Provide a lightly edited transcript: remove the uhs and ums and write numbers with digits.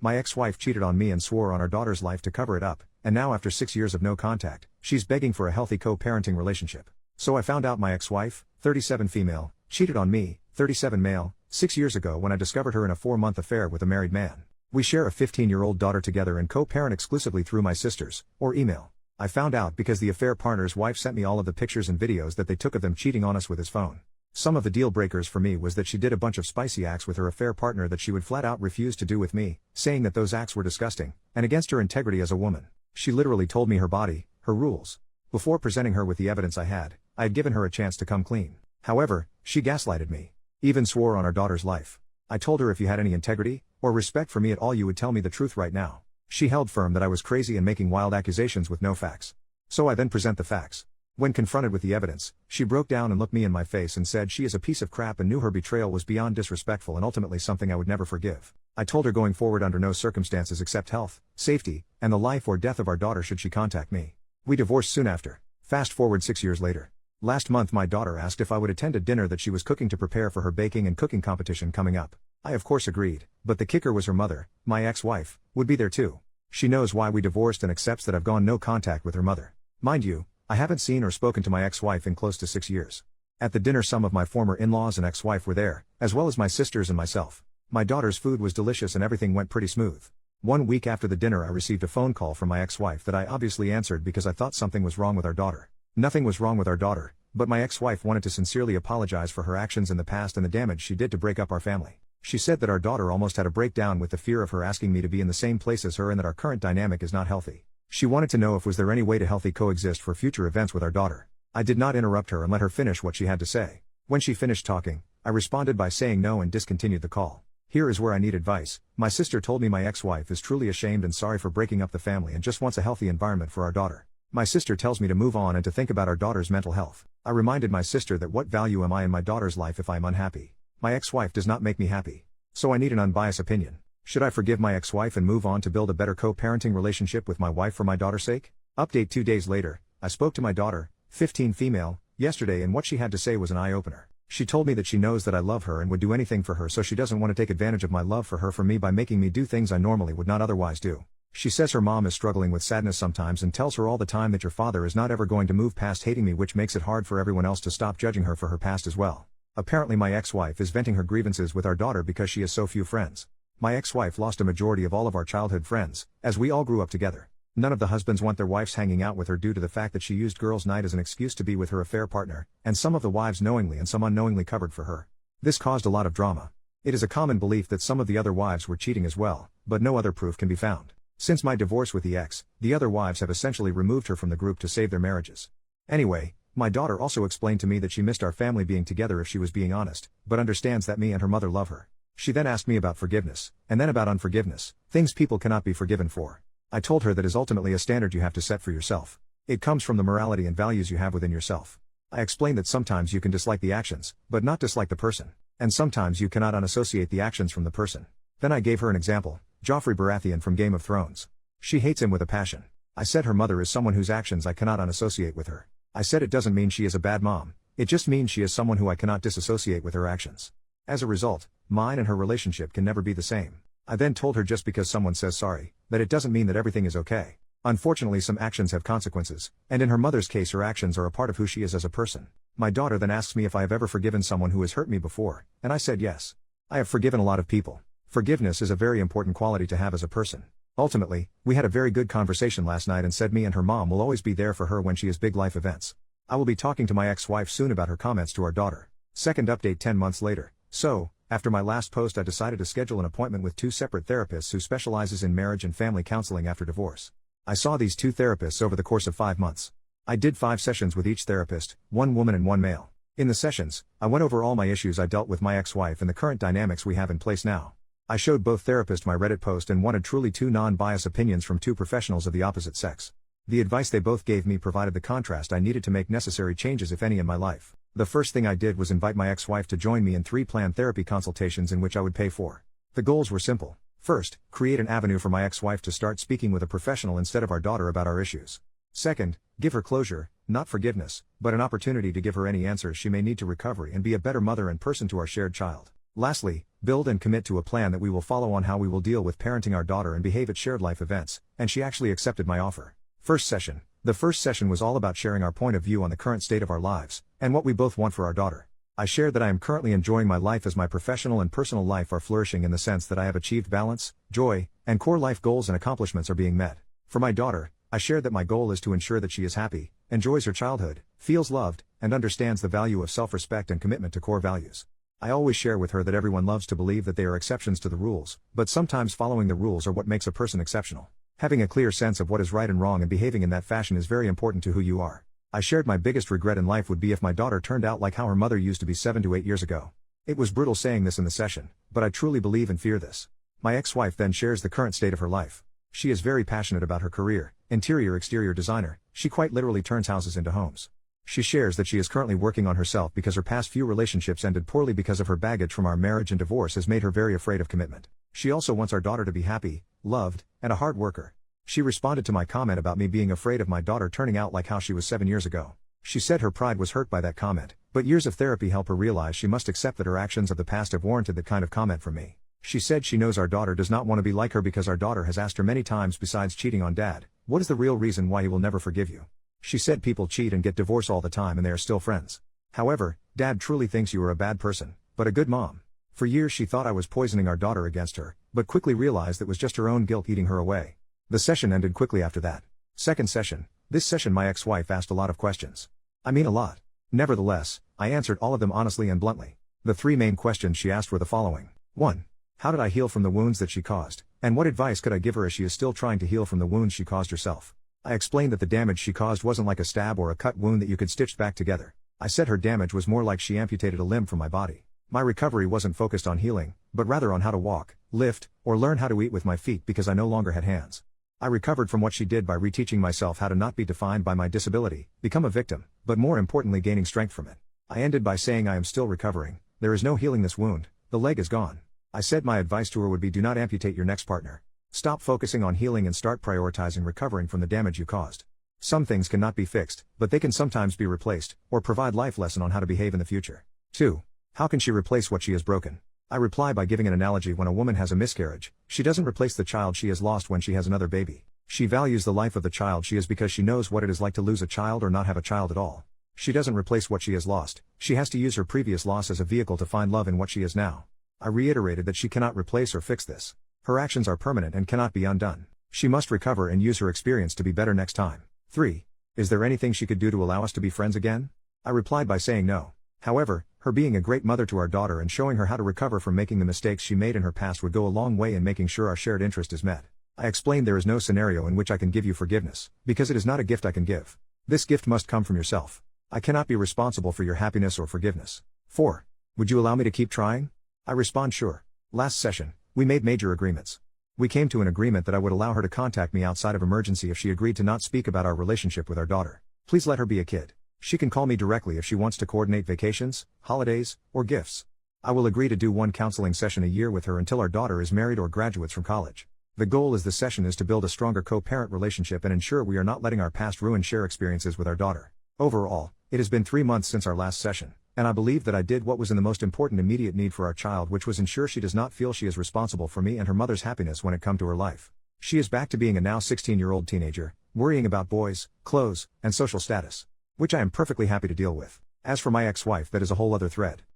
My ex-wife cheated on me and swore on our daughter's life to cover it up, and now after 6 years of no contact, she's begging for a healthy co-parenting relationship. So I found out my ex-wife, 37 female, cheated on me, 37 male, 6 years ago when I discovered her in a 4-month affair with a married man. We share a 15-year-old daughter together and co-parent exclusively through my sisters, or email. I found out because the affair partner's wife sent me all of the pictures and videos that they took of them cheating on us with his phone. Some of the deal breakers for me was that she did a bunch of spicy acts with her affair partner that she would flat out refuse to do with me, saying that those acts were disgusting, and against her integrity as a woman. She literally told me her body, her rules. Before presenting her with the evidence I had given her a chance to come clean. However, she gaslighted me. Even swore on our daughter's life. I told her if you had any integrity, or respect for me at all you would tell me the truth right now. She held firm that I was crazy and making wild accusations with no facts. So I then present the facts. When confronted with the evidence, she broke down and looked me in my face and said she is a piece of crap and knew her betrayal was beyond disrespectful and ultimately something I would never forgive. I told her going forward under no circumstances except health, safety, and the life or death of our daughter should she contact me. We divorced soon after. Fast forward 6 years later. Last month my daughter asked if I would attend a dinner that she was cooking to prepare for her baking and cooking competition coming up. I of course agreed, but the kicker was her mother, my ex-wife, would be there too. She knows why we divorced and accepts that I've gone no contact with her mother. Mind you, I haven't seen or spoken to my ex-wife in close to 6 years. At the dinner some of my former in-laws and ex-wife were there, as well as my sisters and myself. My daughter's food was delicious and everything went pretty smooth. 1 week after the dinner I received a phone call from my ex-wife that I obviously answered because I thought something was wrong with our daughter. Nothing was wrong with our daughter, but my ex-wife wanted to sincerely apologize for her actions in the past and the damage she did to break up our family. She said that our daughter almost had a breakdown with the fear of her asking me to be in the same place as her and that our current dynamic is not healthy. She wanted to know if was there any way to healthy coexist for future events with our daughter. I did not interrupt her and let her finish what she had to say. When she finished talking, I responded by saying no and discontinued the call. Here is where I need advice. My sister told me my ex-wife is truly ashamed and sorry for breaking up the family and just wants a healthy environment for our daughter. My sister tells me to move on and to think about our daughter's mental health. I reminded my sister that what value am I in my daughter's life if I am unhappy? My ex-wife does not make me happy. So I need an unbiased opinion. Should I forgive my ex-wife and move on to build a better co-parenting relationship with my wife for my daughter's sake? Update 2 days later, I spoke to my daughter, 15 female, yesterday and what she had to say was an eye-opener. She told me that she knows that I love her and would do anything for her so she doesn't want to take advantage of my love for her for me by making me do things I normally would not otherwise do. She says her mom is struggling with sadness sometimes and tells her all the time that your father is not ever going to move past hating me, which makes it hard for everyone else to stop judging her for her past as well. Apparently my ex-wife is venting her grievances with our daughter because she has so few friends. My ex-wife lost a majority of all of our childhood friends, as we all grew up together. None of the husbands want their wives hanging out with her due to the fact that she used girls' night as an excuse to be with her affair partner, and some of the wives knowingly and some unknowingly covered for her. This caused a lot of drama. It is a common belief that some of the other wives were cheating as well, but no other proof can be found. Since my divorce with the ex, the other wives have essentially removed her from the group to save their marriages. Anyway, my daughter also explained to me that she missed our family being together if she was being honest, but understands that me and her mother love her. She then asked me about forgiveness, and then about unforgiveness, things people cannot be forgiven for. I told her that is ultimately a standard you have to set for yourself. It comes from the morality and values you have within yourself. I explained that sometimes you can dislike the actions, but not dislike the person, and sometimes you cannot unassociate the actions from the person. Then I gave her an example. Joffrey Baratheon from Game of Thrones. She hates him with a passion. I said her mother is someone whose actions I cannot unassociate with her. I said it doesn't mean she is a bad mom, it just means she is someone who I cannot disassociate with her actions. As a result, mine and her relationship can never be the same. I then told her just because someone says sorry, that it doesn't mean that everything is okay. Unfortunately some actions have consequences, and in her mother's case her actions are a part of who she is as a person. My daughter then asks me if I have ever forgiven someone who has hurt me before, and I said yes. I have forgiven a lot of people. Forgiveness is a very important quality to have as a person. Ultimately, we had a very good conversation last night and said me and her mom will always be there for her when she has big life events. I will be talking to my ex-wife soon about her comments to our daughter. Second update 10 months later. So, after my last post I decided to schedule an appointment with 2 separate therapists who specializes in marriage and family counseling after divorce. I saw these 2 therapists over the course of 5 months. I did 5 sessions with each therapist, 1 woman and 1 male. In the sessions, I went over all my issues I dealt with my ex-wife and the current dynamics we have in place now. I showed both therapists my Reddit post and wanted truly 2 non-biased opinions from 2 professionals of the opposite sex. The advice they both gave me provided the contrast I needed to make necessary changes if any in my life. The first thing I did was invite my ex-wife to join me in 3 planned therapy consultations in which I would pay for. The goals were simple. First, create an avenue for my ex-wife to start speaking with a professional instead of our daughter about our issues. Second, give her closure, not forgiveness, but an opportunity to give her any answers she may need to recovery and be a better mother and person to our shared child. Lastly, build and commit to a plan that we will follow on how we will deal with parenting our daughter and behave at shared life events, and she actually accepted my offer. First session. The first session was all about sharing our point of view on the current state of our lives, and what we both want for our daughter. I shared that I am currently enjoying my life as my professional and personal life are flourishing in the sense that I have achieved balance, joy, and core life goals and accomplishments are being met. For my daughter, I shared that my goal is to ensure that she is happy, enjoys her childhood, feels loved, and understands the value of self-respect and commitment to core values. I always share with her that everyone loves to believe that they are exceptions to the rules, but sometimes following the rules are what makes a person exceptional. Having a clear sense of what is right and wrong and behaving in that fashion is very important to who you are. I shared my biggest regret in life would be if my daughter turned out like how her mother used to be 7 to 8 years ago. It was brutal saying this in the session, but I truly believe and fear this. My ex-wife then shares the current state of her life. She is very passionate about her career, interior-exterior designer. She quite literally turns houses into homes. She shares that she is currently working on herself because her past few relationships ended poorly because of her baggage from our marriage, and divorce has made her very afraid of commitment. She also wants our daughter to be happy, loved, and a hard worker. She responded to my comment about me being afraid of my daughter turning out like how she was 7 years ago. She said her pride was hurt by that comment, but years of therapy help her realize she must accept that her actions of the past have warranted that kind of comment from me. She said she knows our daughter does not want to be like her because our daughter has asked her many times, besides cheating on dad, what is the real reason why he will never forgive you? She said people cheat and get divorced all the time and they are still friends. However, dad truly thinks you are a bad person, but a good mom. For years she thought I was poisoning our daughter against her, but quickly realized that was just her own guilt eating her away. The session ended quickly after that. Second session. This session my ex-wife asked a lot of questions. I mean a lot. Nevertheless, I answered all of them honestly and bluntly. The 3 main questions she asked were the following. 1. How did I heal from the wounds that she caused, and what advice could I give her as she is still trying to heal from the wounds she caused herself? I explained that the damage she caused wasn't like a stab or a cut wound that you could stitch back together. I said her damage was more like she amputated a limb from my body. My recovery wasn't focused on healing, but rather on how to walk, lift, or learn how to eat with my feet because I no longer had hands. I recovered from what she did by reteaching myself how to not be defined by my disability, become a victim, but more importantly gaining strength from it. I ended by saying I am still recovering, there is no healing this wound, the leg is gone. I said my advice to her would be do not amputate your next partner. Stop focusing on healing and start prioritizing recovering from the damage you caused. Some things cannot be fixed, but they can sometimes be replaced, or provide life lesson on how to behave in the future. 2. How can she replace what she has broken? I reply by giving an analogy. When a woman has a miscarriage, she doesn't replace the child she has lost when she has another baby. She values the life of the child she is because she knows what it is like to lose a child or not have a child at all. She doesn't replace what she has lost, she has to use her previous loss as a vehicle to find love in what she is now. I reiterated that she cannot replace or fix this. Her actions are permanent and cannot be undone. She must recover and use her experience to be better next time. 3. Is there anything she could do to allow us to be friends again? I replied by saying no. However, her being a great mother to our daughter and showing her how to recover from making the mistakes she made in her past would go a long way in making sure our shared interest is met. I explained there is no scenario in which I can give you forgiveness, because it is not a gift I can give. This gift must come from yourself. I cannot be responsible for your happiness or forgiveness. 4. Would you allow me to keep trying? I respond sure. Last session, we made major agreements. We came to an agreement that I would allow her to contact me outside of emergency if she agreed to not speak about our relationship with our daughter. Please let her be a kid. She can call me directly if she wants to coordinate vacations, holidays, or gifts. I will agree to do 1 counseling session a year with her until our daughter is married or graduates from college. The goal is the session is to build a stronger co-parent relationship and ensure we are not letting our past ruin share experiences with our daughter. Overall, it has been 3 months since our last session, and I believe that I did what was in the most important immediate need for our child, which was ensure she does not feel she is responsible for me and her mother's happiness when it comes to her life. She is back to being a now 16-year-old teenager, worrying about boys, clothes, and social status, which I am perfectly happy to deal with. As for my ex-wife, that is a whole other thread.